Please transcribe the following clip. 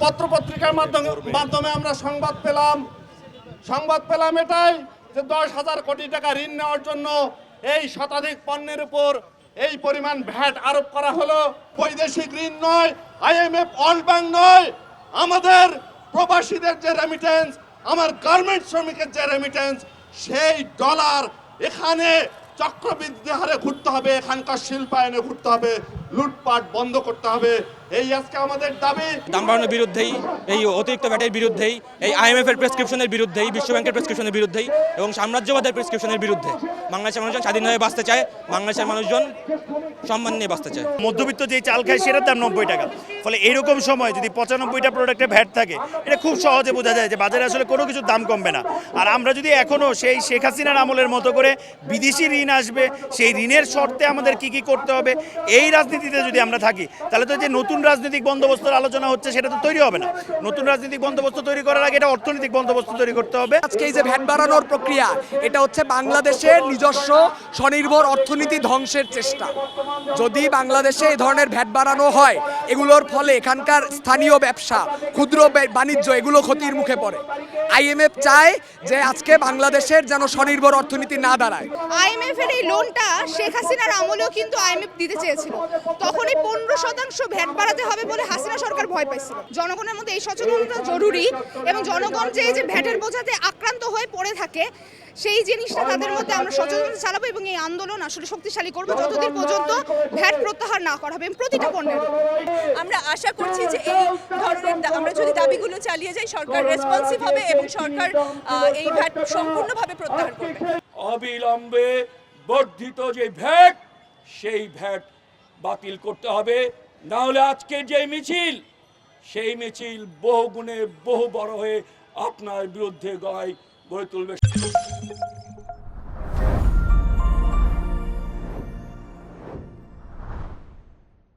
পত্রপত্রিকার মাধ্যমে আমরা সংবাদ পেলাম এটাই যে 10,000 কোটি টাকা ঋণ নেওয়ার জন্য এই শতাধিক পণ্যের উপর এই পরিমাণ ভ্যাট আরোপ করা হলো। বৈদেশিক ঋণ নয়, IMF ওয়ার্ল্ড ব্যাংক নয়, আমাদের প্রবাসীদের যে রেমিটেন্স, আমার গার্মেন্টস শ্রমিকের যে রেমিটেন্স, সেই ডলার এখানে চক্রবৃদ্ধি হারে ঘুরতে হবে, এখানকার শিল্পায়নে ঘুরতে হবে, লুটপাট বন্ধ করতে হবে। এই আজকে আমাদের দাবি। দাম বাড়ানোর বিরুদ্ধেই, এই অতিরিক্ত ভ্যাটের বিরুদ্ধেই, এই IMF এর প্রেসক্রিপশনের বিরুদ্ধেই, বিশ্ব ব্যাংকের প্রেসক্রিপশনের বিরুদ্ধেই এবং সাম্রাজ্যবাদের প্রেসক্রিপশনের বিরুদ্ধে বাংলাদেশের মানুষজন স্বাধীনভাবে বাঁচতে চায়, বাংলাদেশের মানুষজন সম্মান নিয়ে বাঁচতে চায়। মধ্যবিত্ত যেই চাল খায় সেটার দাম 90 টাকা। ফলে এরকম সময় যদি 95টা প্রোডাক্টে ভ্যাট থাকে, এটা খুব সহজে বোঝা যায় যে বাজারে আসলে কোনো কিছুর দাম কমবে না। আর আমরা যদি এখনও সেই শেখ হাসিনার আমলের মতো করে বিদেশি ঋণ আসবে, সেই ঋণের শর্তে আমাদের কি করতে হবে, এই রাজনীতিতে যদি আমরা থাকি, তাহলে তো যে নতুন রাজনৈতিক বন্দোবস্তের আলোচনা হচ্ছে সেটা তো তৈরি হবে না। নতুন রাজনৈতিক বন্দোবস্ত তৈরি করার আগে এটা অর্থনৈতিক বন্দোবস্ত তৈরি করতে হবে। আজকে এই যে ভ্যাট বাড়ানোর প্রক্রিয়া, এটা হচ্ছে বাংলাদেশের নিজস্ব স্বনির্ভর অর্থনীতি ধ্বংসের চেষ্টা। যদি বাংলাদেশে এই ধরনের ভ্যাট বাড়ানো হয়, এগুলোর ফলে এখানকার স্থানীয় ব্যবসা, ক্ষুদ্র বাণিজ্য এগুলো ক্ষতির মুখে পড়ে। IMF চায় যে আজকে বাংলাদেশের যেন স্বনির্ভর অর্থনীতি না দাঁড়ায়। IMF এর এই লোনটা শেখ হাসিনার আমলেও কিন্তু IMF দিতে চেয়েছিল, তখনই 15% ভ্যাট বাড়াতে হবে বলে হাসিনা সরকার ভয় পাইছিল। জনগণের মধ্যে এই সচেতনতা জরুরি এবং জনগণ যে এই যে ভ্যাটের বোঝাতে আক্রান্ত হয়ে পড়ে থাকে, সেই জিনিসটা তাদের মধ্যে আমরা সচেতনতা চালাবো এবং এই আন্দোলন আসলে শক্তিশালী করবো যতদিন পর্যন্ত ভ্যাট প্রত্যাহার না করা হবে প্রতিটা পণ্যের। আমরা আশা করছি যে এই ধরনের আমরা যদি দাবিগুলো চালিয়ে যাই, সরকার রেসপন্সিভ হবে এবং সরকার এই ভ্যাট সম্পূর্ণভাবে প্রত্যাহার করবে। অবিলম্বে বর্ধিত যে ভ্যাট, সেই ভ্যাট বাতিল করতে হবে, না হলে আজকের যে মিছিল, সেই মিছিল বহু গুণে বহু বড় হয়ে আপনার বিরুদ্ধে গড়ে তুলবে।